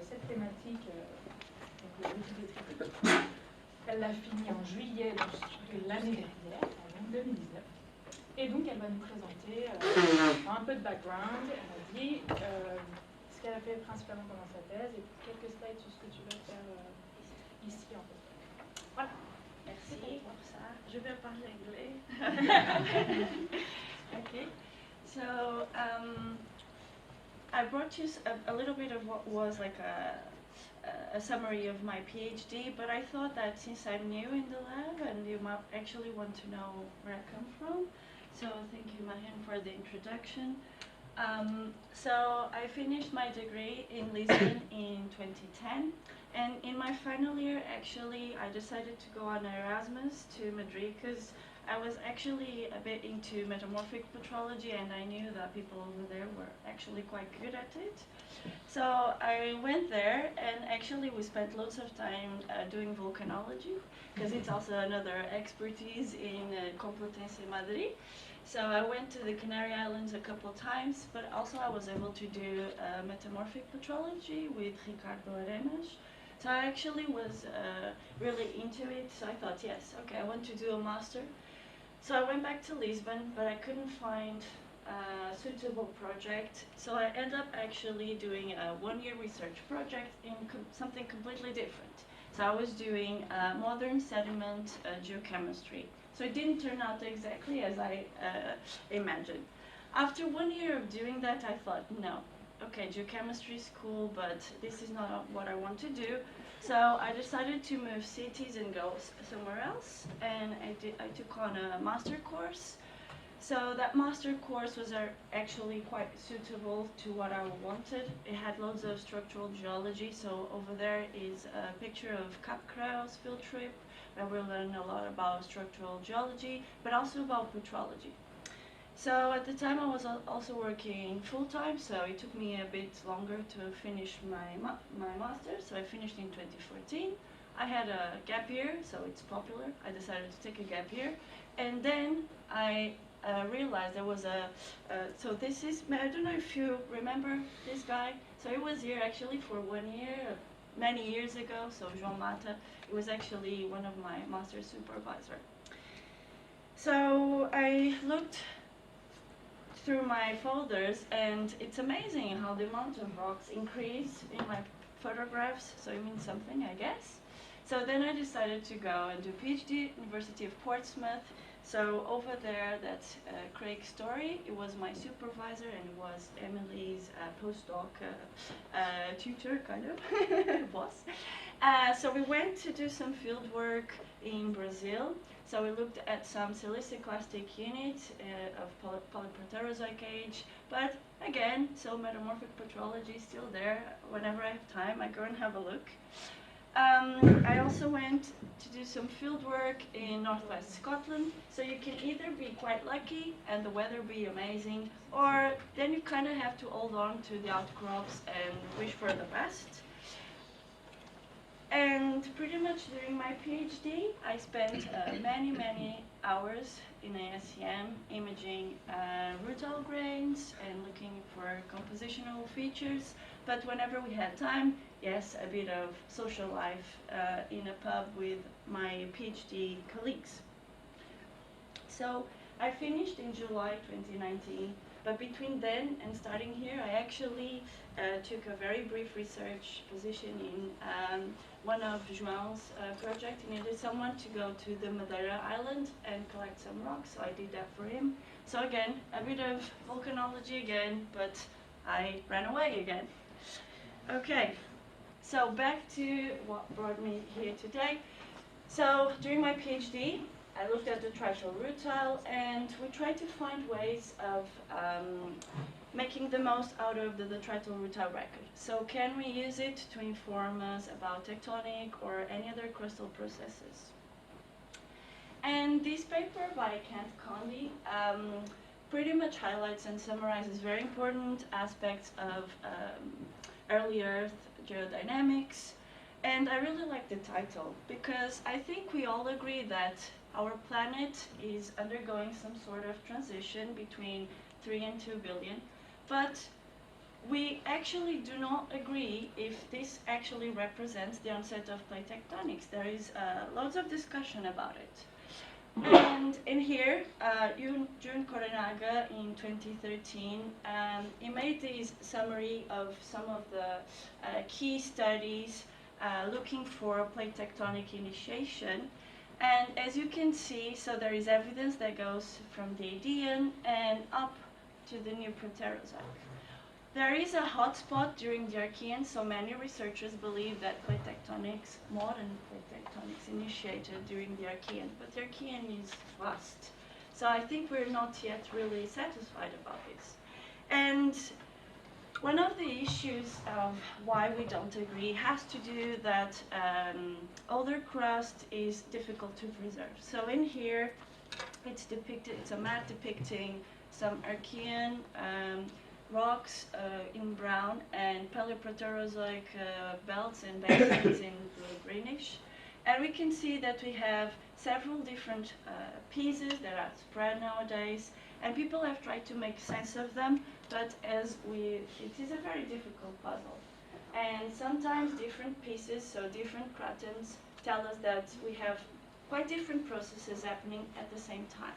cette thématique, donc le type de triple. Elle l'a fini en juillet de l'année dernière, en 2019. Et donc elle va nous présenter un peu de background. Elle a dit ce qu'elle a fait principalement pendant sa thèse et quelques slides sur ce que tu vas faire ici en fait. Voilà. Merci pour ça. Je vais parler anglais. Okay. So I brought you a little bit of what was like a summary of my PhD, but I thought that since I'm new in the lab and you might actually want to know where I come from, so thank you, Mahin, for the introduction. So I finished my degree in Lisbon in 2010, and in my final year, actually, I decided to go on Erasmus to Madrid because I was actually a bit into metamorphic petrology, and I knew that people over there were actually quite good at it. So I went there, and actually we spent lots of time doing volcanology, because it's also another expertise in Complutense Madrid. So I went to the Canary Islands a couple of times, but also I was able to do metamorphic petrology with Ricardo Arenas. So I actually was really into it, so I thought, yes, okay, I want to do a master. So I went back to Lisbon, but I couldn't find a suitable project. So I ended up actually doing a one-year research project in something completely different. So I was doing modern sediment geochemistry. So it didn't turn out exactly as I imagined. After 1 year of doing that, I thought, no, okay, geochemistry is cool, but this is not what I want to do. So I decided to move cities and go somewhere else, and I took on a master course. So that master course was actually quite suitable to what I wanted. It had loads of structural geology, so over there is a picture of Cap Creus field trip, where we learned a lot about structural geology, but also about petrology. So at the time I was also working full-time, so it took me a bit longer to finish my master's, so I finished in 2014. I had a gap year, so it's popular. I decided to take a gap year, and then I realized there was so this is, I don't know if you remember this guy, so he was here actually for 1 year, many years ago, so João Mata. It was actually one of my master's supervisor. So I looked through my folders, and it's amazing how the amount of rocks increase in my photographs, so it means something, I guess. So then I decided to go and do PhD at University of Portsmouth. So over there, that's Craig Story. It was my supervisor, and it was Emily's postdoc tutor, kind of, boss. So we went to do some field work in Brazil. So we looked at some siliciclastic units of polyproterozoic age, but again, so metamorphic petrology is still there. Whenever I have time, I go and have a look. I also went to do some field work in northwest Scotland, so you can either be quite lucky and the weather be amazing, or then you kind of have to hold on to the outcrops and wish for the best. And pretty much during my PhD, I spent many hours in ASEM imaging rutile grains and looking for compositional features. But whenever we had time, yes, a bit of social life in a pub with my PhD colleagues. So I finished in July 2019, but between then and starting here, I actually took a very brief research position in one of João's projects. He needed someone to go to the Madeira island and collect some rocks, so I did that for him. So again, a bit of volcanology again, but I ran away again. Okay, so back to what brought me here today. So during my PhD, I looked at the trital rutile, and we tried to find ways of making the most out of the trital rutile record. So can we use it to inform us about tectonic or any other crustal processes? And this paper by Kent Condy pretty much highlights and summarizes very important aspects of early Earth geodynamics. And I really like the title, because I think we all agree that our planet is undergoing some sort of transition between 3 and 2 billion. But we actually do not agree if this actually represents the onset of plate tectonics. There is lots of discussion about it. And in here, Jun Korenaga in 2013, he made this summary of some of the key studies looking for plate tectonic initiation. And as you can see, so there is evidence that goes from the Aegean and up to the new Proterozoic. There is a hotspot during the Archean, so many researchers believe that plate tectonics, modern plate tectonics, initiated during the Archean, but the Archean is vast. So I think we're not yet really satisfied about this. And one of the issues of why we don't agree has to do that older crust is difficult to preserve. So in here, it's depicted, it's a map depicting some Archean rocks in brown and Paleoproterozoic belts and basins in greenish. And we can see that we have several different pieces that are spread nowadays, and people have tried to make sense of them, but it is a very difficult puzzle. And sometimes different pieces, so different cratons, tell us that we have quite different processes happening at the same time.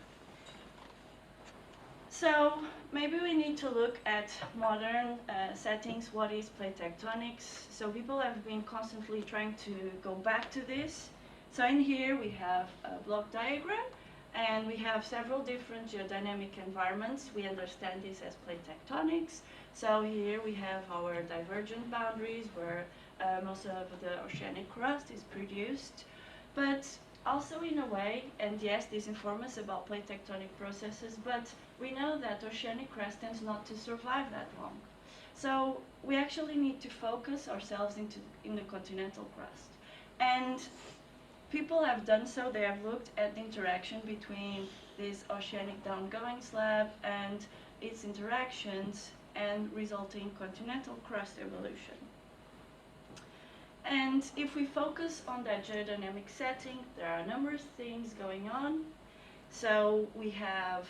So maybe we need to look at modern settings. What is plate tectonics? So people have been constantly trying to go back to this. So in here we have a block diagram, and we have several different geodynamic environments. We understand this as plate tectonics. So here we have our divergent boundaries where most of the oceanic crust is produced. But also in a way, and yes, this informs us about plate tectonic processes, but we know that oceanic crust tends not to survive that long. So we actually need to focus ourselves in the continental crust. And people have done so. They have looked at the interaction between this oceanic downgoing slab and its interactions and resulting continental crust evolution. And if we focus on that geodynamic setting, there are a number of things going on. So we have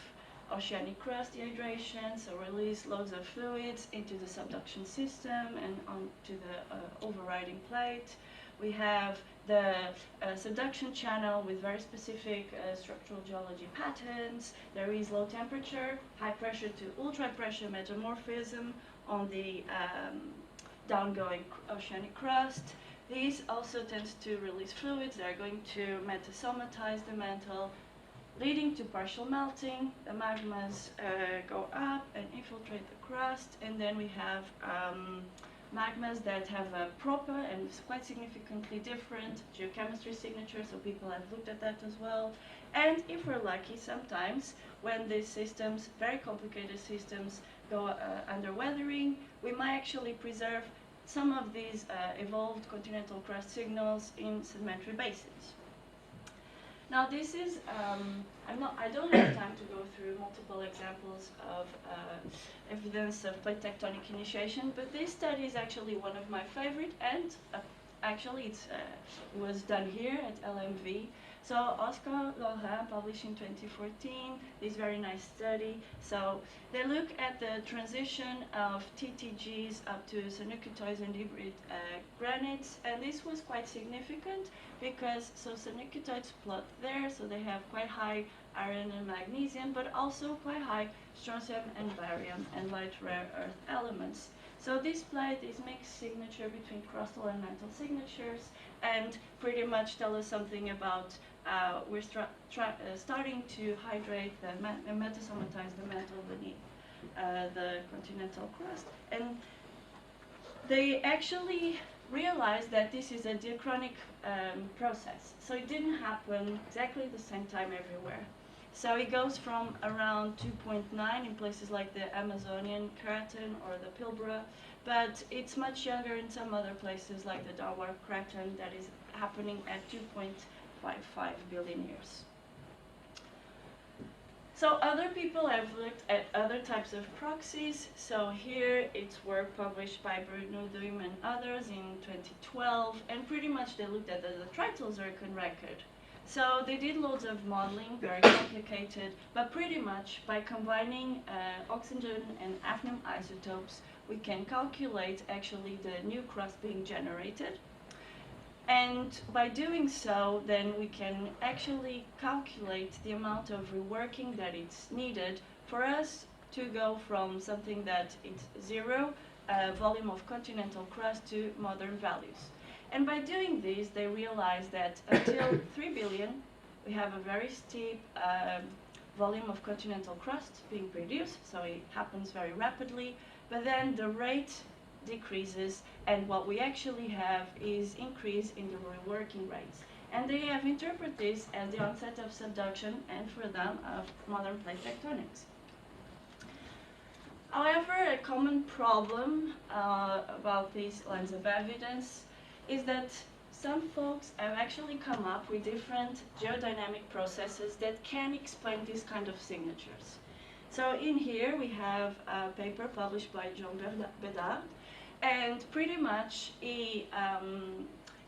oceanic crust dehydration, so release loads of fluids into the subduction system and onto the overriding plate. We have the subduction channel with very specific structural geology patterns. There is low temperature, high pressure to ultra pressure metamorphism on the downgoing oceanic crust. These also tend to release fluids that are going to metasomatize the mantle, leading to partial melting. The magmas go up and infiltrate the crust, and then we have magmas that have a proper and quite significantly different geochemistry signature, so people have looked at that as well. And if we're lucky, sometimes when these systems, very complicated systems, go under weathering, we might actually preserve some of these evolved continental crust signals in sedimentary basins. Now this is, I don't have time to go through multiple examples of evidence of plate tectonic initiation, but this study is actually one of my favorite, and actually it was done here at LMV. So Oscar Laurent published in 2014 this very nice study. So they look at the transition of TTGs up to sanucitoids and hybrid granites, and this was quite significant because sanucitoids plot there, so they have quite high iron and magnesium, but also quite high strontium and barium and light rare earth elements. So this plate is mixed signature between crustal and mantle signatures, and pretty much tell us something about we're starting to hydrate and metasomatize the mantle beneath the continental crust. And they actually realized that this is a diachronic process. So it didn't happen exactly the same time everywhere. So it goes from around 2.9 in places like the Amazonian Craton or the Pilbara, but it's much younger in some other places like the Darwin Craton that is happening at 2.55 billion years. So other people have looked at other types of proxies. So here it's work published by Bruno Duim and others in 2012, and pretty much they looked at the detrital zircon record. So they did loads of modeling, very complicated, but pretty much by combining oxygen and hafnium isotopes, we can calculate actually the new crust being generated. And by doing so, then we can actually calculate the amount of reworking that it's needed for us to go from something that it's zero volume of continental crust to modern values. And by doing this, they realized that until 3 billion, we have a very steep volume of continental crust being produced, so it happens very rapidly, but then the rate decreases, and what we actually have is increase in the reworking rates. And they have interpreted this as the onset of subduction, and for them, of modern plate tectonics. However, a common problem about these lines of evidence is that some folks have actually come up with different geodynamic processes that can explain these kind of signatures. So in here we have a paper published by Janvier, and pretty much he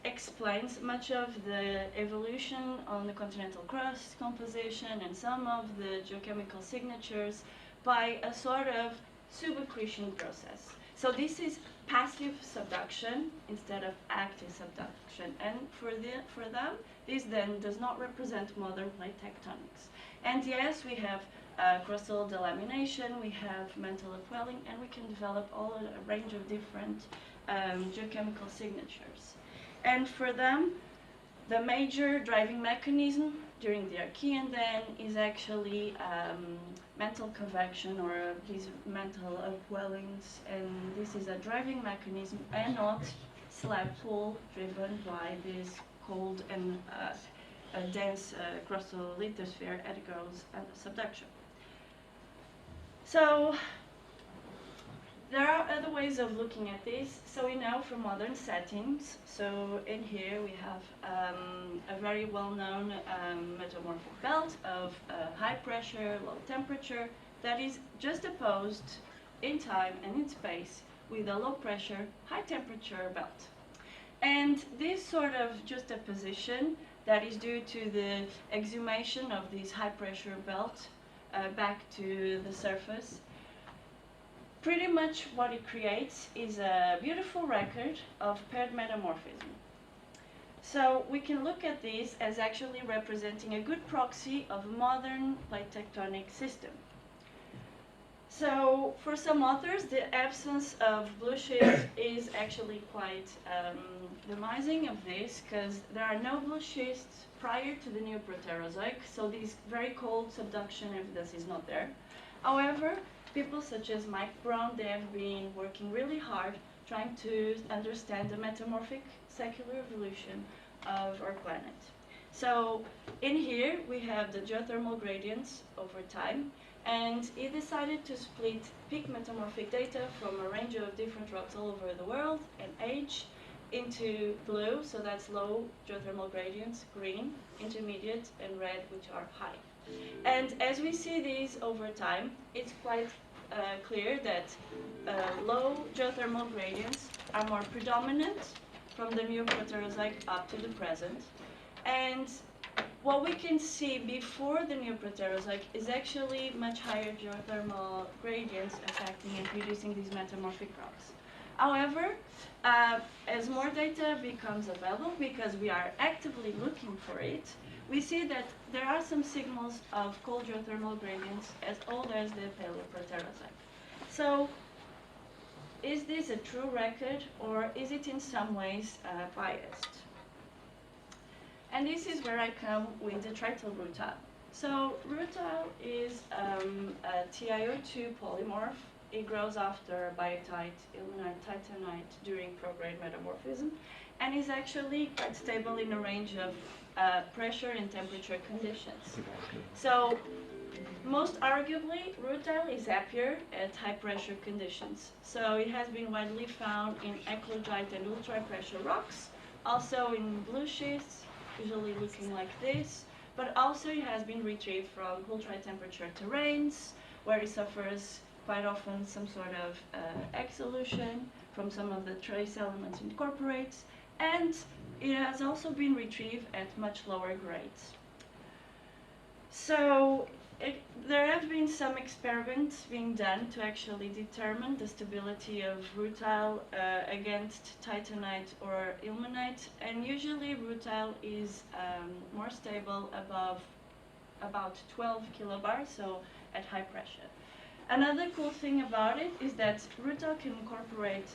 explains much of the evolution on the continental crust composition and some of the geochemical signatures by a sort of subaccretion process. So this is passive subduction instead of active subduction, and for them, this then does not represent modern plate tectonics. And yes, we have crustal delamination, we have mantle upwelling, and we can develop all a range of different geochemical signatures. And for them, the major driving mechanism during the Archean then is actually mantle convection, or these mantle upwellings, and this is a driving mechanism and not slab pull driven by this cold and dense crustal lithosphere at girls and subduction. So there are other ways of looking at this. So we know from modern settings, so in here we have a very well-known metamorphic belt of high pressure, low temperature, that is juxtaposed in time and in space with a low pressure, high temperature belt. And this sort of juxtaposition that is due to the exhumation of this high pressure belt back to the surface, pretty much what it creates is a beautiful record of paired metamorphism. So we can look at this as actually representing a good proxy of a modern plate tectonic system. So for some authors, the absence of blue schist is actually quite demising of this, because there are no blue schists prior to the Neoproterozoic, so this very cold subduction evidence is not there. However, people such as Mike Brown, they have been working really hard trying to understand the metamorphic secular evolution of our planet. So in here we have the geothermal gradients over time, and he decided to split peak metamorphic data from a range of different rocks all over the world and age into blue, so that's low geothermal gradients, green, intermediate, and red, which are high. And as we see these over time, it's quite clear that low geothermal gradients are more predominant from the Neoproterozoic up to the present. And what we can see before the Neoproterozoic is actually much higher geothermal gradients affecting and producing these metamorphic rocks. However, as more data becomes available, because we are actively looking for it, we see that there are some signals of cold geothermal gradients as old as the Paleoproterozoic. So, is this a true record, or is it in some ways biased? And this is where I come with the trityl rutile. So, rutile is a TiO2 polymorph. It grows after biotite, ilmenite, titanite during prograde metamorphism, and is actually quite stable in a range of pressure and temperature conditions. So, most arguably, rutile is happier at high pressure conditions. So it has been widely found in eclogite and ultra pressure rocks, also in blue schists, usually looking like this, but also it has been retrieved from ultra temperature terrains, where it suffers quite often some sort of exsolution from some of the trace elements it incorporates, and it has also been retrieved at much lower grades. So there have been some experiments being done to actually determine the stability of rutile against titanite or ilmenite, and usually rutile is more stable above about 12 kilobars, so at high pressure. Another cool thing about it is that rutile can incorporate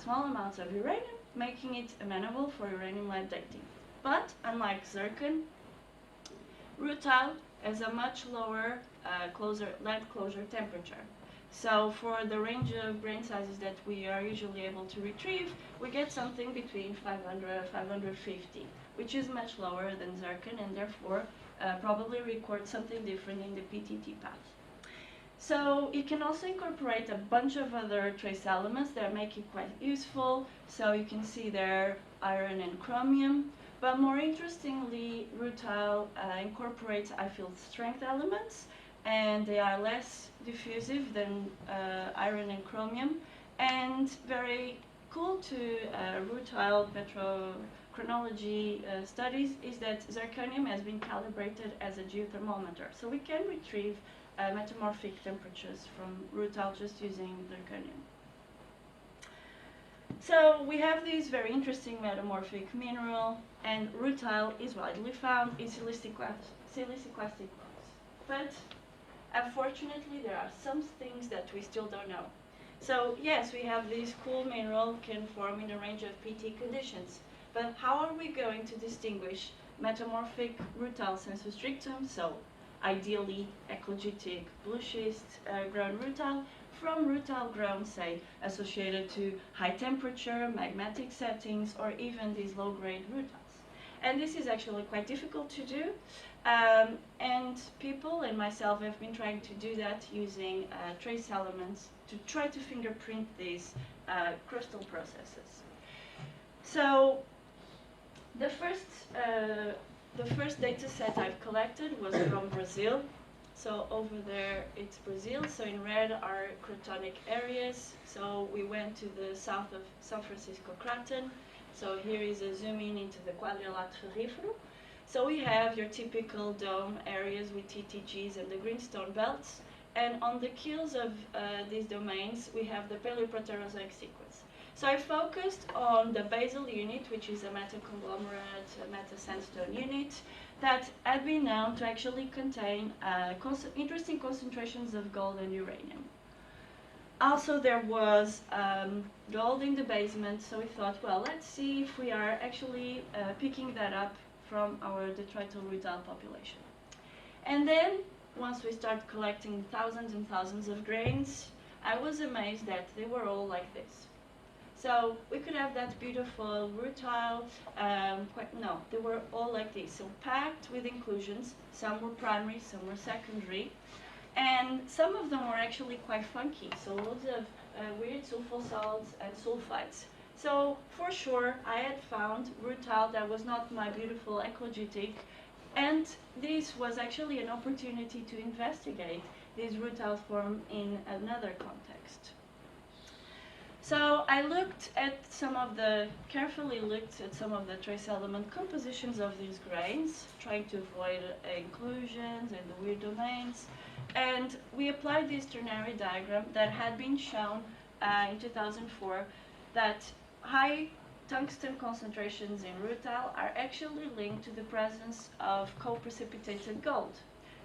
small amounts of uranium, making it amenable for uranium-lead dating. But unlike zircon, rutile has a much lower lead closure temperature. So for the range of grain sizes that we are usually able to retrieve, we get something between 500 and 550, which is much lower than zircon, and therefore probably records something different in the PTT path. So it can also incorporate a bunch of other trace elements that make it quite useful. So you can see there iron and chromium. But more interestingly, rutile incorporates high-field strength elements, and they are less diffusive than iron and chromium. And very cool to rutile petrochronology studies is that zirconium has been calibrated as a geothermometer. So we can retrieve metamorphic temperatures from rutile just using zirconium. So we have this very interesting metamorphic mineral, and rutile is widely found in siliciclastic rocks. But unfortunately, there are some things that we still don't know. So yes, we have this cool mineral can form in a range of PT conditions, but how are we going to distinguish metamorphic rutile sensu strictum, so ideally eclogitic blue schist grown rutile, from rutile grown, say, associated to high temperature, magmatic settings, or even these low-grade rutiles? And this is actually quite difficult to do, and people and myself have been trying to do that using trace elements to try to fingerprint these crystal processes. So the first data set I've collected was from Brazil. So over there it's Brazil, so in red are cratonic areas. So we went to the south of San Francisco Craton. So here is a zoom in into the quadrilateral ferrífero. So we have your typical dome areas with TTGs and the greenstone belts. And on the keels of these domains, we have the Paleoproterozoic sequence. So I focused on the basal unit, which is a metaconglomerate, a metasandstone unit, that had been known to actually contain interesting concentrations of gold and uranium. Also, there was gold in the basement, so we thought, well, let's see if we are actually picking that up from our detrital rutile population. And then, once we started collecting thousands and thousands of grains, I was amazed that they were all like this. So we could have that beautiful rutile, no, they were all like this, so packed with inclusions. Some were primary, some were secondary, and some of them were actually quite funky, so loads of weird sulfur salts and sulfides. So for sure, I had found rutile that was not my beautiful eclogitic, and this was actually an opportunity to investigate this rutile form in another context. So I carefully looked at some of the trace element compositions of these grains, trying to avoid inclusions and the weird domains. And we applied this ternary diagram that had been shown in 2004 that high tungsten concentrations in rutile are actually linked to the presence of co-precipitated gold.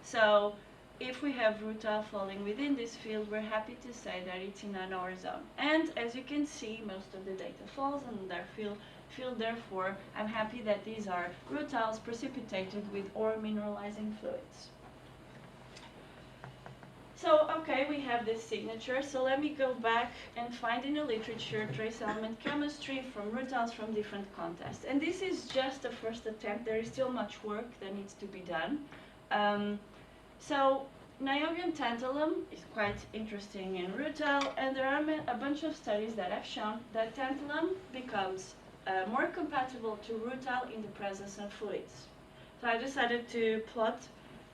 So if we have rutile falling within this field, we're happy to say that it's in an ore zone. And as you can see, most of the data falls in their field. Therefore, I'm happy that these are rutiles precipitated with ore mineralizing fluids. So, okay, we have this signature. So let me go back and find in the literature trace element chemistry from rutiles from different contexts. And this is just the first attempt. There is still much work that needs to be done. So niobium tantalum is quite interesting in rutile, and there are a bunch of studies that have shown that tantalum becomes more compatible to rutile in the presence of fluids. So I decided to plot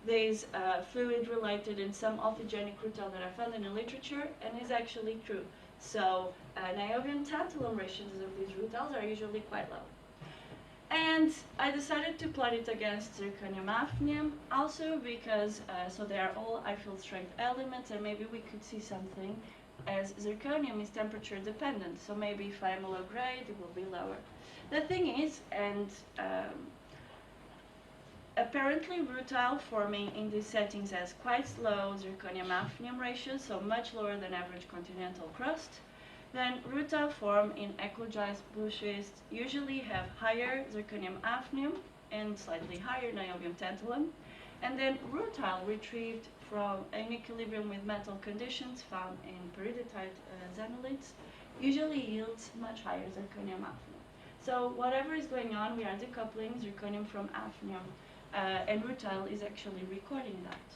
these fluid-related and some alphygenic rutile that I found in the literature, and it's actually true. So niobium tantalum ratios of these rutiles are usually quite low. And I decided to plot it against zirconium hafnium, also because, so they are all high field strength elements, and maybe we could see something, as zirconium is temperature dependent, so maybe if I'm low grade, it will be lower. The thing is, and apparently rutile forming in these settings has quite low zirconium hafnium ratio, so much lower than average continental crust. Then rutile form in ecologized blue schist usually have higher zirconium hafnium and slightly higher niobium tantalum. And then rutile retrieved from an equilibrium with metal conditions found in peridotite xenolites usually yields much higher zirconium hafnium. So whatever is going on, we are decoupling zirconium from hafnium, and rutile is actually recording that.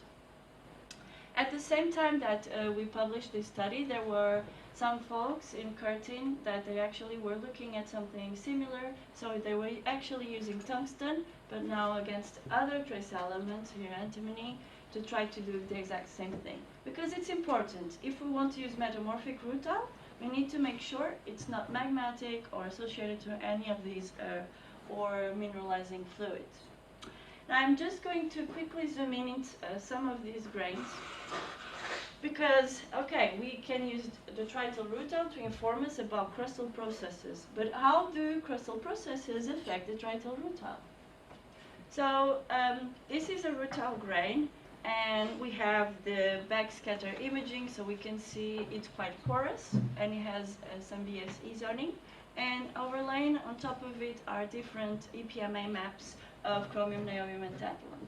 At the same time that we published this study, there were some folks in Curtin that they actually were looking at something similar. So they were actually using tungsten, but now against other trace elements here, antimony, to try to do the exact same thing. Because it's important. If we want to use metamorphic rutile, we need to make sure it's not magmatic or associated to any of these or mineralizing fluids. Now I'm just going to quickly zoom in some of these grains because, okay, we can use the trityl rutile to inform us about crustal processes, but how do crustal processes affect the trityl rutile? So this is a rutile grain, and we have the backscatter imaging, so we can see it's quite porous, and it has some BSE zoning, and overlain on top of it are different EPMA maps of chromium, niobium, and tantalum.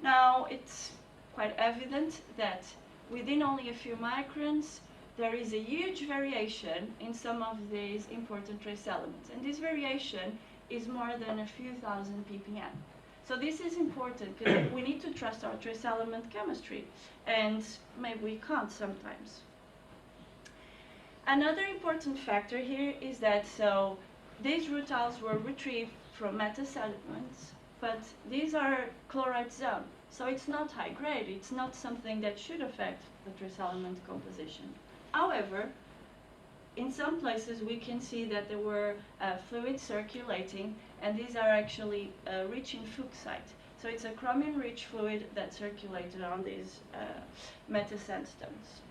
Now, it's quite evident that within only a few microns, there is a huge variation in some of these important trace elements. And this variation is more than a few thousand ppm. So this is important because we need to trust our trace element chemistry, and maybe we can't sometimes. Another important factor here is that so these rutiles were retrieved from metasediments, but these are chloride zone, so it's not high grade. It's not something that should affect the trace element composition. However, in some places we can see that there were fluids circulating, and these are actually rich in fuchsite. So it's a chromium-rich fluid that circulated on these metasandstones.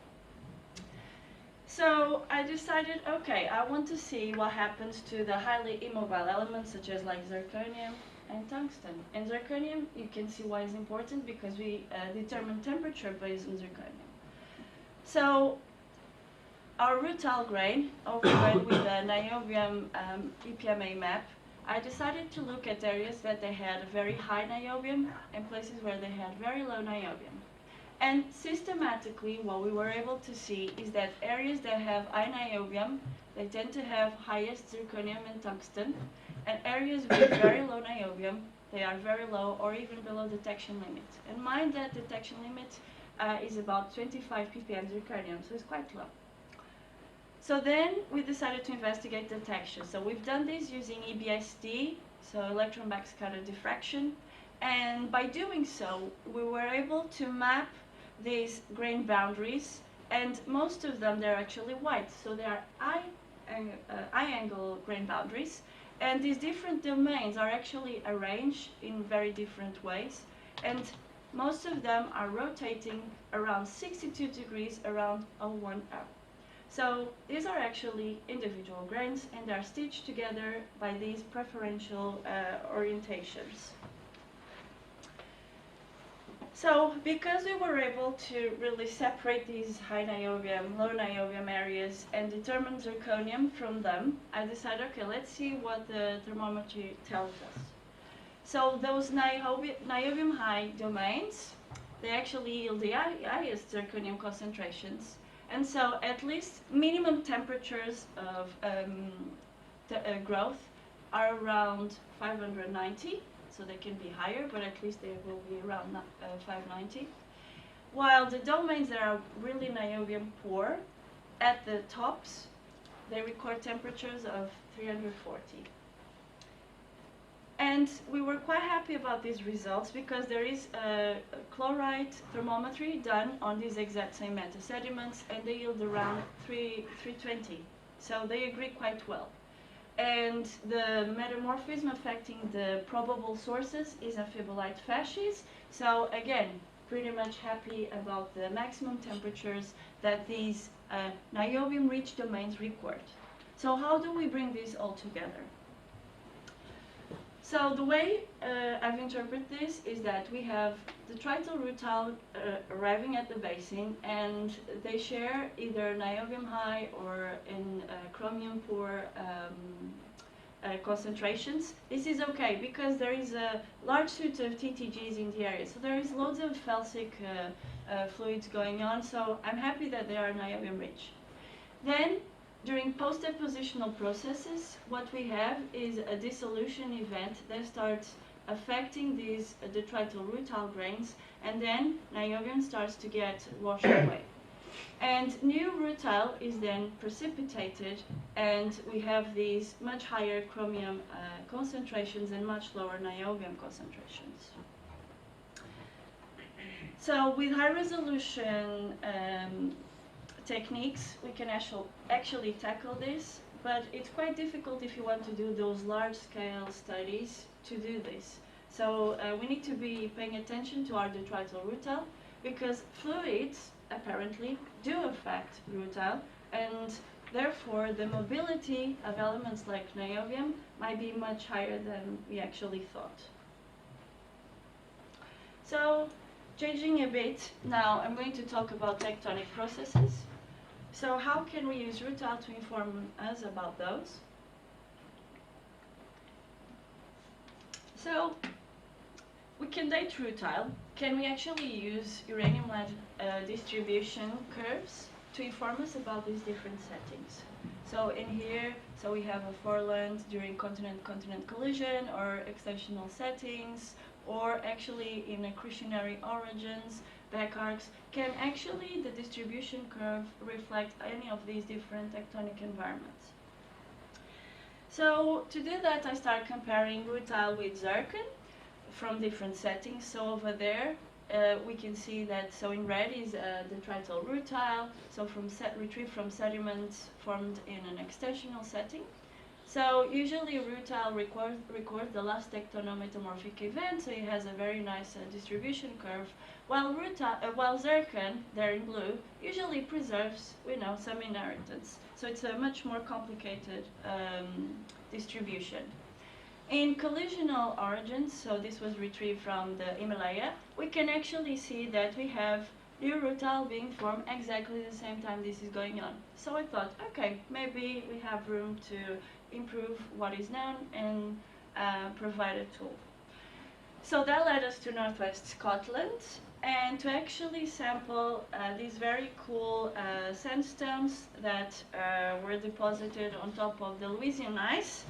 So I decided, okay, I want to see what happens to the highly immobile elements such as like zirconium and tungsten. And zirconium, you can see why it's important because we determine temperature based on zirconium. So our rutile grain overlaid with the niobium EPMA map, I decided to look at areas that they had very high niobium and places where they had very low niobium. And systematically, what we were able to see is that areas that have high niobium, they tend to have highest zirconium and tungsten, and areas with very low niobium, they are very low or even below detection limit. And mind that detection limit is about 25 ppm zirconium, so it's quite low. So then we decided to investigate the texture. So we've done this using EBSD, so electron backscatter diffraction, and by doing so, we were able to map these grain boundaries, and most of them, they're actually white, so they are high angle grain boundaries, and these different domains are actually arranged in very different ways, and most of them are rotating around 62 degrees around O1 hour. So these are actually individual grains, and they are stitched together by these preferential orientations. So because we were able to really separate these high niobium, low niobium areas and determine zirconium from them, I decided, okay, let's see what the thermometry tells us. So those niobium high domains, they actually yield the highest zirconium concentrations. And so at least minimum temperatures of growth are around 590. So they can be higher, but at least they will be around 590. While the domains that are really niobium poor, at the tops, they record temperatures of 340. And we were quite happy about these results because there is a chloride thermometry done on these exact same metasediments, and they yield around 320. So they agree quite well. And the metamorphism affecting the probable sources is amphibolite fascies. So again, pretty much happy about the maximum temperatures that these niobium-rich domains record. So how do we bring this all together? So the way I've interpreted this is that we have the tritol rutile arriving at the basin, and they share either niobium high or in chromium poor concentrations. This is okay because there is a large suite of TTGs in the area, so there is loads of felsic fluids going on, so I'm happy that they are niobium rich. Then during post-depositional processes, what we have is a dissolution event that starts affecting these detrital rutile grains, and then niobium starts to get washed away. And new rutile is then precipitated, and we have these much higher chromium concentrations and much lower niobium concentrations. So with high resolution techniques, we can actually tackle this, but it's quite difficult if you want to do those large-scale studies to do this. So we need to be paying attention to our detrital rutile, because fluids apparently do affect rutile, and therefore the mobility of elements like niobium might be much higher than we actually thought. So changing a bit, now I'm going to talk about tectonic processes. So how can we use rutile to inform us about those? So we can date rutile. Can we actually use uranium lead distribution curves to inform us about these different settings? So in here, so we have a foreland during continent-continent collision, or extensional settings, or actually in accretionary origins, back arcs. Can actually the distribution curve reflect any of these different tectonic environments? So to do that, I start comparing rutile with zircon from different settings. So over there, we can see that, so in red is the tritol rutile, so retrieved from sediments formed in an extensional setting. So usually rutile records the last tectonometamorphic event, so it has a very nice distribution curve, while zircon, there in blue, usually preserves, some inheritance. So it's a much more complicated distribution. In collisional origins, so this was retrieved from the Himalaya, we can actually see that we have new rutile being formed exactly the same time this is going on. So I thought, okay, maybe we have room to improve what is known and provide a tool. So that led us to northwest Scotland, and to actually sample these very cool sandstones that were deposited on top of the Louisiana ice.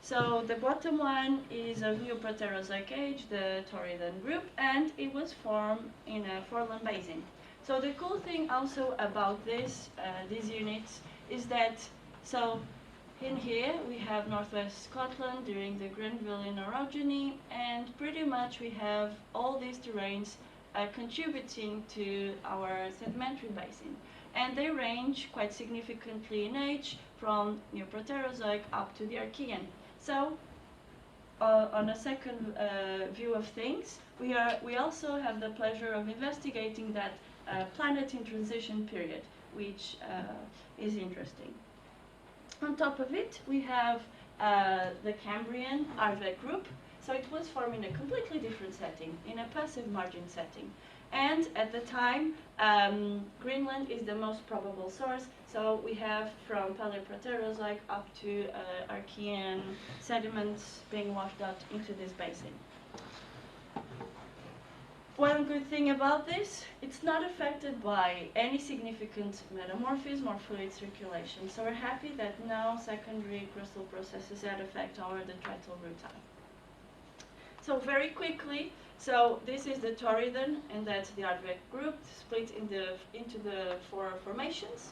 So the bottom one is of Neoproterozoic age, the Torridon group, and it was formed in a foreland basin. So the cool thing also about these units is that, so in here we have northwest Scotland during the Grenville orogeny, and pretty much we have all these terrains contributing to our sedimentary basin. And they range quite significantly in age from Neoproterozoic up to the Archean. So, on a second view of things, we also have the pleasure of investigating that planet in transition period, which is interesting. On top of it, we have the Cambrian Arvec group. So it was formed in a completely different setting, in a passive margin setting. And at the time, Greenland is the most probable source. So we have from Paleoproterozoic up to Archean sediments being washed out into this basin. One good thing about this, it's not affected by any significant metamorphism or fluid circulation. So we're happy that no secondary crystal processes that affect our detrital rutile. So very quickly, so this is the Torridon, and that's the Arvec group, split into the four formations.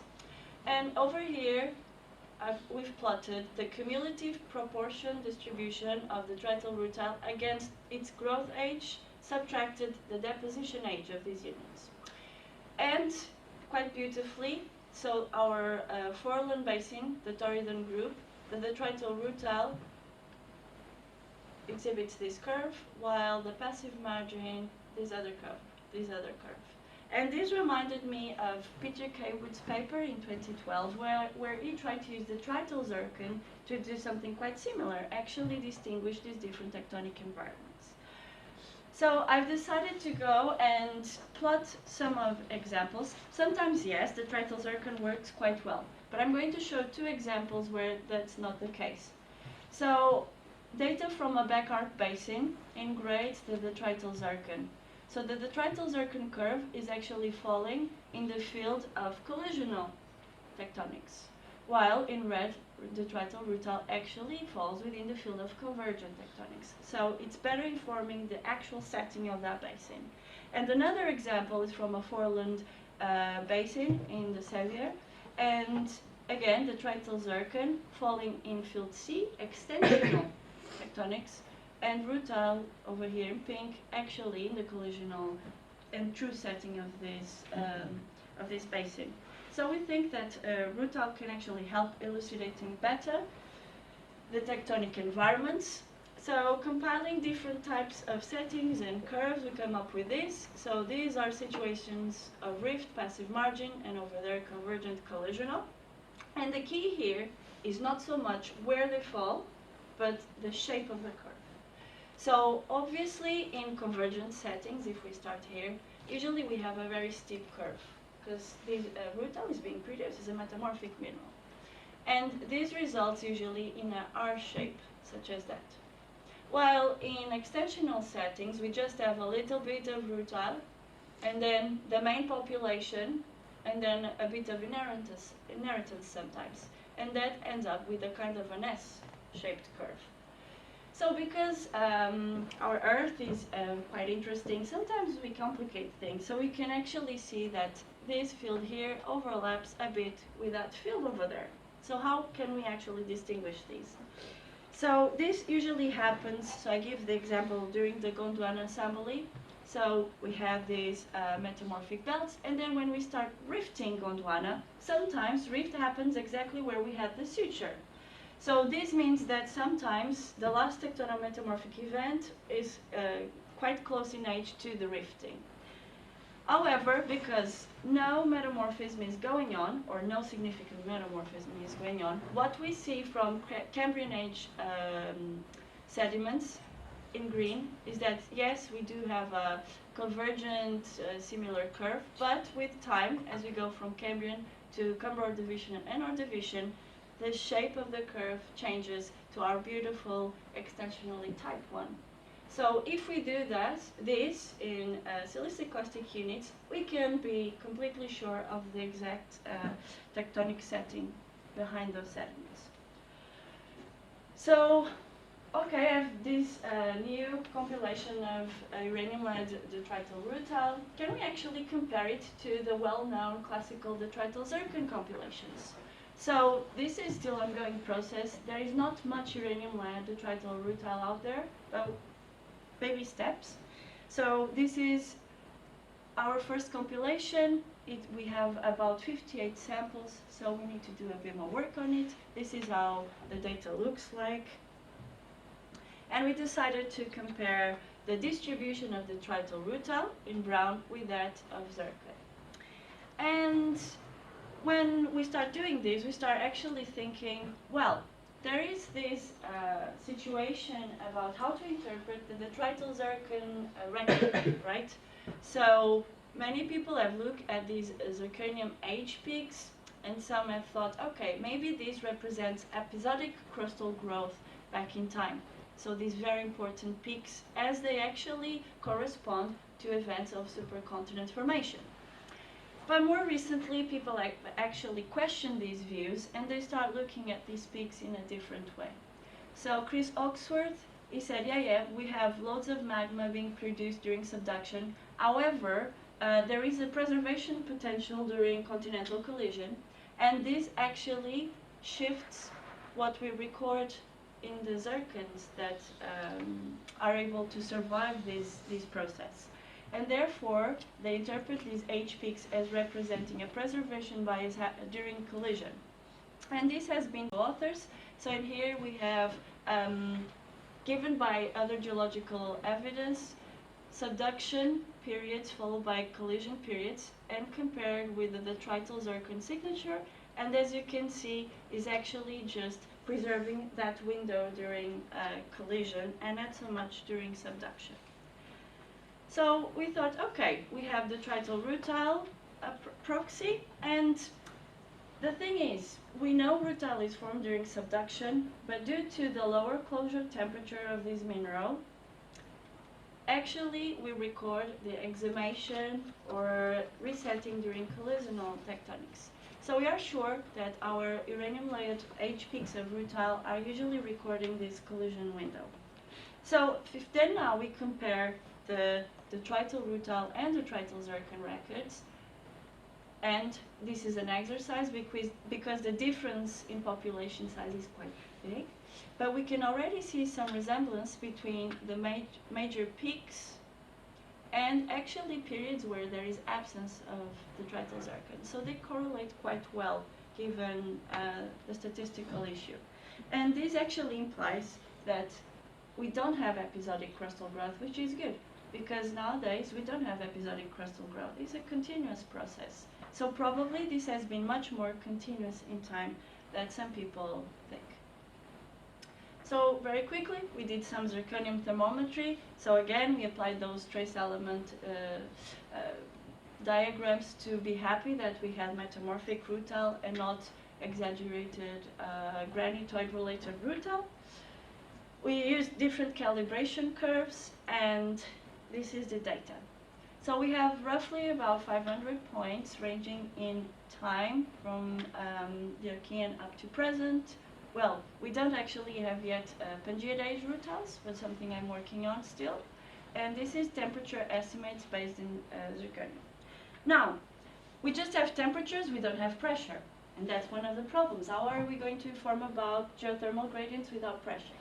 And over here, we've plotted the cumulative proportion distribution of the detrital rutile against its growth age, subtracted the deposition age of these units. And quite beautifully, so our foreland basin, the Torridon group, the detrital rutile exhibits this curve, while the passive margin, this other curve. And this reminded me of Peter K. Wood's paper in 2012, where he tried to use the trital zircon to do something quite similar, actually distinguish these different tectonic environments. So I've decided to go and plot some of examples. Sometimes, yes, the trital zircon works quite well, but I'm going to show two examples where that's not the case. So data from a back arc basin engrades the detrital zircon. So the detrital zircon curve is actually falling in the field of collisional tectonics, while in red, detrital rutile actually falls within the field of convergent tectonics. So it's better informing the actual setting of that basin. And another example is from a foreland basin in the Séminaire, and again, detrital zircon falling in field C, extensional tectonics, and rutile over here in pink, actually in the collisional and true setting of this basin. So we think that rutile can actually help elucidating better the tectonic environments. So compiling different types of settings and curves, we come up with this. So these are situations of rift, passive margin, and over there convergent collisional. And the key here is not so much where they fall, but the shape of the curve. So obviously in convergent settings, if we start here, usually we have a very steep curve, because this rutile is being produced as a metamorphic mineral. And this results usually in an R shape, such as that. While in extensional settings, we just have a little bit of rutile, and then the main population, and then a bit of inheritance sometimes. And that ends up with a kind of an S-shaped curve. So because our Earth is quite interesting, sometimes we complicate things. So we can actually see that this field here overlaps a bit with that field over there. So how can we actually distinguish these? So this usually happens, so I give the example during the Gondwana assembly. So we have these metamorphic belts, and then when we start rifting Gondwana, sometimes rift happens exactly where we had the suture. So this means that sometimes the last tectonometamorphic event is quite close in age to the rifting. However, because no metamorphism is going on, or no significant metamorphism is going on, what we see from Cambrian age sediments in green is that, yes, we do have a convergent similar curve, but with time, as we go from Cambrian to Cambrian Ordovician and Ordovician, the shape of the curve changes to our beautiful extensionally type 1. So if we do this in silicic caustic units, we can be completely sure of the exact tectonic setting behind those sediments. So, okay, I have this new compilation of uranium-lead detrital rutile. Can we actually compare it to the well-known classical detrital zircon compilations? So this is still an ongoing process. There is not much uranium-lead detrital rutile out there, but baby steps. So this is our first compilation. We have about 58 samples, so we need to do a bit more work on it. This is how the data looks like. And we decided to compare the distribution of the detrital rutile in brown with that of zircon. And when we start doing this, we start actually thinking, well, there is this situation about how to interpret the detrital zircon record, right? So many people have looked at these zirconium age peaks, and some have thought, okay, maybe this represents episodic crustal growth back in time. So these very important peaks, as they actually correspond to events of supercontinent formation. But more recently, people actually question these views, and they start looking at these peaks in a different way. So Chris Oxworth, he said, yeah, we have loads of magma being produced during subduction. However, there is a preservation potential during continental collision, and this actually shifts what we record in the zircons that are able to survive this process. And therefore, they interpret these age peaks as representing a preservation bias during collision. And this has been authors. So in here we have given by other geological evidence, subduction periods followed by collision periods, and compared with the detrital zircon signature. And as you can see, is actually just preserving that window during collision and not so much during subduction. So we thought, okay, we have the detrital rutile proxy, and the thing is, we know rutile is formed during subduction, but due to the lower closure temperature of this mineral, actually we record the exhumation or resetting during collisional tectonics. So we are sure that our uranium-layered H peaks of rutile are usually recording this collision window. So if then now we compare the detrital rutile and the detrital zircon records, and this is an exercise because the difference in population size is quite big, but we can already see some resemblance between the major peaks and actually periods where there is absence of the detrital zircon. So they correlate quite well given the statistical issue. And this actually implies that we don't have episodic crustal growth, which is good, because nowadays we don't have episodic crustal growth. It's a continuous process. So probably this has been much more continuous in time than some people think. So very quickly, we did some zirconium thermometry. So again, we applied those trace element diagrams to be happy that we had metamorphic rutile and not exaggerated granitoid-related rutile. We used different calibration curves, and this is the data. So we have roughly about 500 points ranging in time from the Archean up to present. Well, we don't actually have yet Pangea age rutiles, but something I'm working on still. And this is temperature estimates based in zirconium. Now, we just have temperatures, we don't have pressure. And that's one of the problems. How are we going to inform about geothermal gradients without pressure?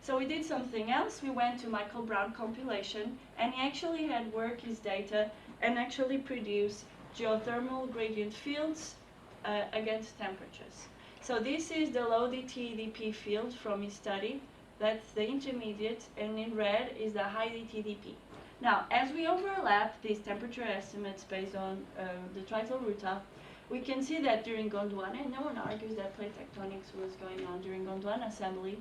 So we did something else. We went to Michael Brown compilation, and he actually had worked his data and actually produce geothermal gradient fields against temperatures. So this is the low DTDP field from his study. That's the intermediate, and in red is the high DTDP. Now, as we overlap these temperature estimates based on the detrital rutile, we can see that during Gondwana, and no one argues that plate tectonics was going on during Gondwana assembly,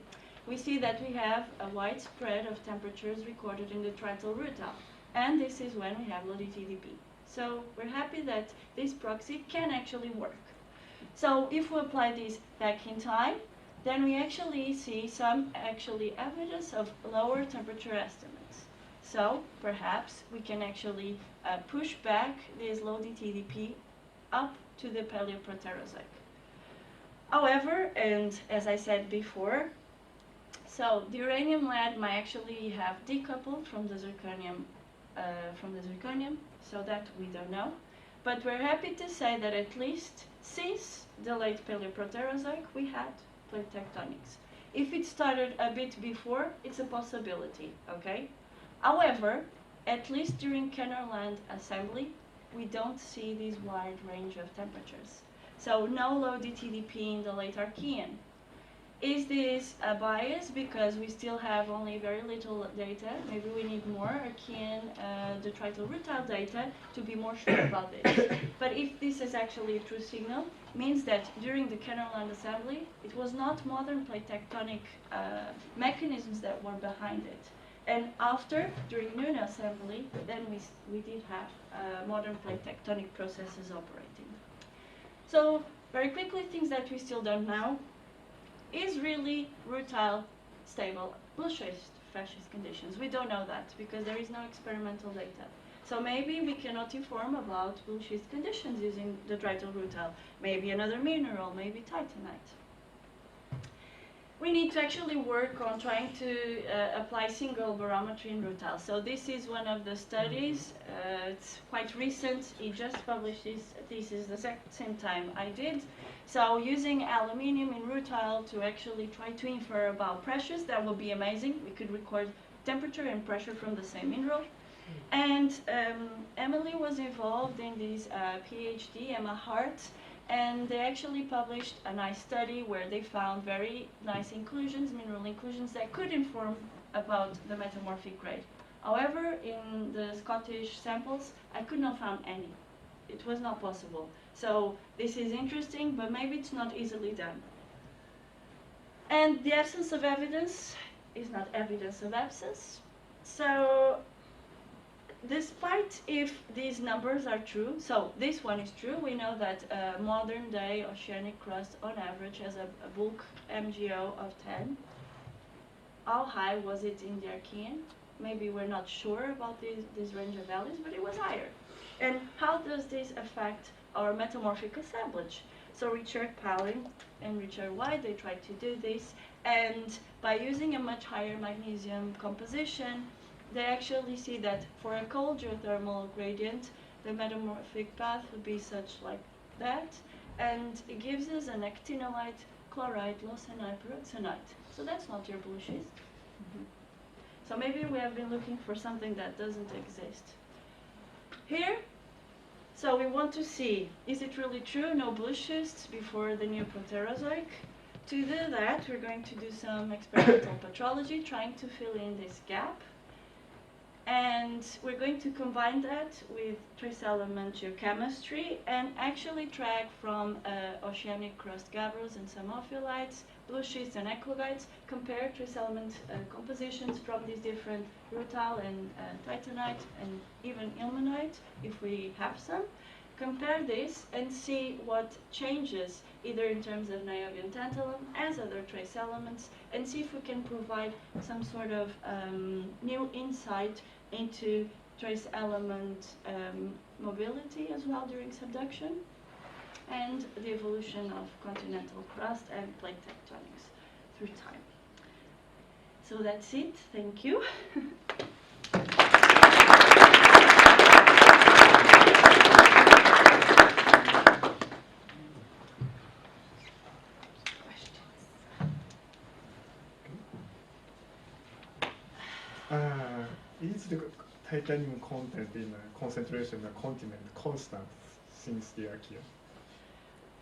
we see that we have a wide spread of temperatures recorded in the detrital rutile. And this is when we have low DTDP. So we're happy that this proxy can actually work. So if we apply this back in time, then we actually see some evidence of lower temperature estimates. So perhaps we can actually push back this low DTDP up to the Paleoproterozoic. However, and as I said before, so the uranium lead might actually have decoupled from the zirconium, so that we don't know. But we're happy to say that at least since the late Paleoproterozoic, we had plate tectonics. If it started a bit before, it's a possibility, okay? However, at least during Kennerland assembly, we don't see this wide range of temperatures. So no low DTDP in the late Archean. Is this a bias because we still have only very little data? Maybe we need more Archean detrital rutile data to be more sure about this. But if this is actually a true signal, means that during the Kennerland assembly, it was not modern plate tectonic mechanisms that were behind it. And after, during Nuna assembly, then we did have modern plate tectonic processes operating. So very quickly, things that we still don't know. Is really rutile stable? Bullshit fascist conditions. We don't know that because there is no experimental data. So maybe we cannot inform about bullshit conditions using the detrital rutile. Maybe another mineral, maybe titanite. We need to actually work on trying to apply single barometry in rutile. So this is one of the studies. It's quite recent. He just published his thesis the same time I did. So using aluminium in rutile to actually try to infer about pressures, that would be amazing. We could record temperature and pressure from the same mineral. And Emily was involved in this PhD, Emma Hart, And they actually published a nice study where they found very nice inclusions, mineral inclusions, that could inform about the metamorphic grade. However, in the Scottish samples, I could not find any. It was not possible. So this is interesting, but maybe it's not easily done. And the absence of evidence is not evidence of absence. So despite if these numbers are true, so this one is true, we know that modern day oceanic crust on average has a bulk MgO of 10. How high was it in the Archean? Maybe we're not sure about this range of values, but it was higher. And how does this affect our metamorphic assemblage? So Richard Palin and Richard White, they tried to do this, and by using a much higher magnesium composition, they actually see that for a cold geothermal gradient, the metamorphic path would be such like that, and it gives us an actinolite, chloride, lawsonite, peroxenite. So that's not your blue schist. So maybe we have been looking for something that doesn't exist. Here, so we want to see, is it really true, no blue schists before the new Proterozoic? To do that, we're going to do some experimental petrology, trying to fill in this gap. And we're going to combine that with trace element geochemistry and actually track from oceanic crust gabbros and some ophiolites, blue schists and eclogites, compare trace element compositions from these different rutile and titanite and even ilmenite, if we have some. Compare this and see what changes, either in terms of niobium tantalum as other trace elements, and see if we can provide some sort of new insight into trace element mobility as well during subduction, and the evolution of continental crust and plate tectonics through time. So that's it. Thank you. Is the titanium content in concentration of continent constant since the Archean?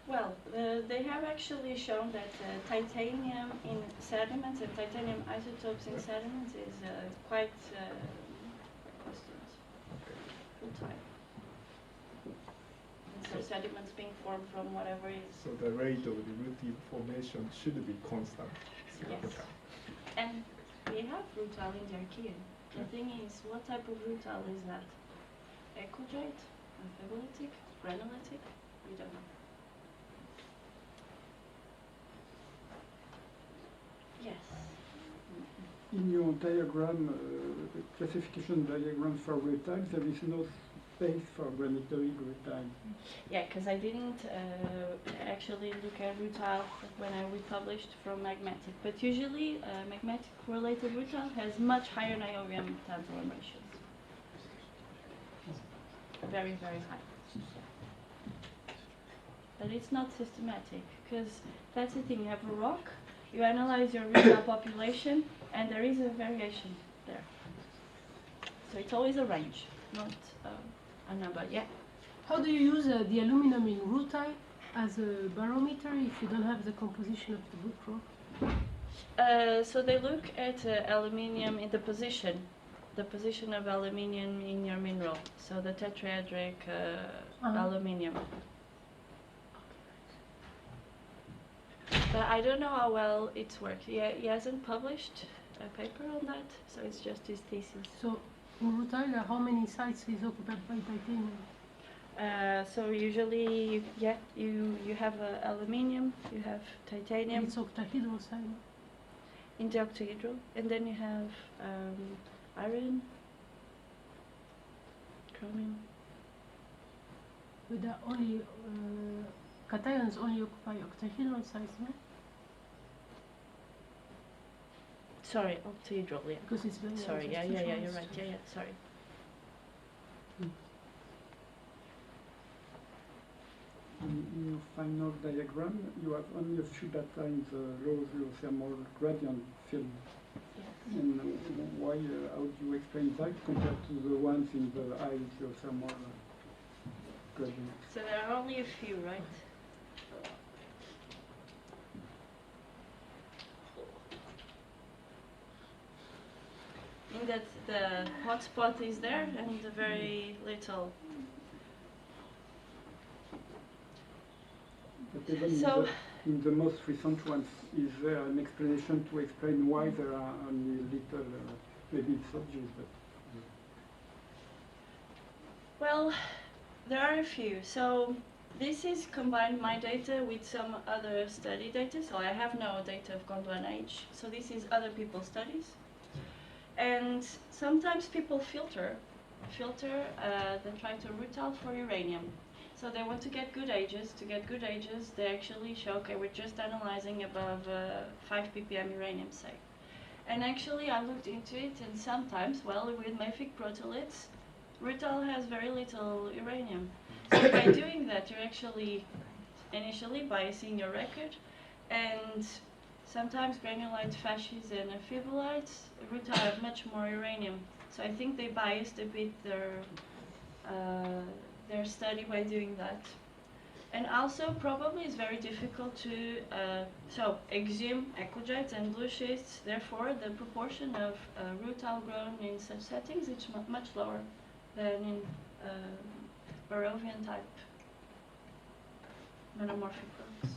Well, they have actually shown that titanium in sediments and titanium isotopes in sediments is quite constant full time. And so sediments being formed from whatever is. So the rate of the rutile formation should be constant. Yes. And we have rutile in the Archean. The thing is, what type of rutile is that? Eclogite, amphibolitic, granulitic? We don't know. Yes. In your diagram, the classification diagram for rutiles, there is no space for granitoid rutile. Yeah, because I didn't actually look at rutile when we published from magmatic. But usually, magmatic correlated rutile has much higher niobium tantalum ratios. Very, very high. But it's not systematic, because that's the thing. You have a rock, you analyze your rutile population, and there is a variation there. So it's always a range, not a number. Yeah. How do you use the aluminum in rutile as a barometer if you don't have the composition of the book rock? So they look at aluminium in the position of aluminium in your mineral. So the tetrahedric aluminium. But I don't know how well it's worked. He hasn't published a paper on that, so it's just his thesis. So in rutile, how many sites is occupied by titanium? So usually, yeah, you have aluminium, you have titanium. It's octahedral site. In the octahedral, and then you have iron, chromium. But the only cations only occupy octahedral sites, no? Sorry, octahedral, yeah. Because it's very Sorry, yeah, you're right, yeah, sorry. In your final diagram, you have only a few data in the low geothermal gradient field. Yes. And why, how do you explain that compared to the ones in the high geothermal gradient? So there are only a few, right? think that the hotspot is there and very little. But even So- in the most recent ones, is there an explanation to explain why there are only little, maybe it's obvious, but Well, there are a few. So this is combined my data with some other study data. So I have no data of Gondwana H. So this is other people's studies. And sometimes people filter, then try to root out for uranium. So they want to get good ages. To get good ages, they actually show, okay, we're just analyzing above 5 ppm uranium, say. And actually, I looked into it, and sometimes, well, with mafic protoliths, rutile has very little uranium. So by doing that, you're actually initially biasing your record, and sometimes granulite fasces and amphibolites, rutile have much more uranium. So I think they biased a bit their study by doing that. And also, probably it's very difficult to, so exhume eclogites and blue schists, therefore the proportion of rutile grown in such settings is much lower than in Barovian type metamorphic rocks.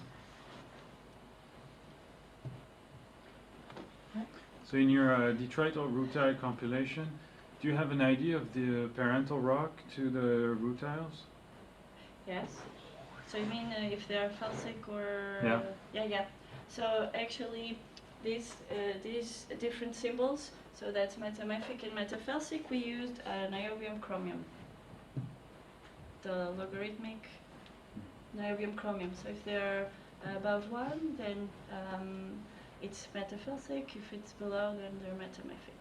So in your detrital rutile compilation, do you have an idea of the parental rock to the rutiles? Yes. So you mean if they are felsic or... Yeah. Yeah. So actually these different symbols, so that's metamathic and metafelsic, we used niobium chromium. The logarithmic niobium chromium. So if they're above 1, then it's metafelsic. If it's below, then they're metamathic.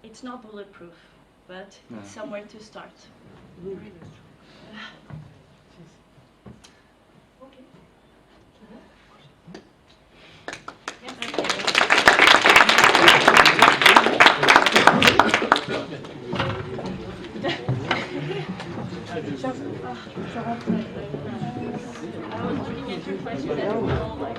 It's not bulletproof, but No. it's somewhere to start. Ok. I was looking at your question and all like...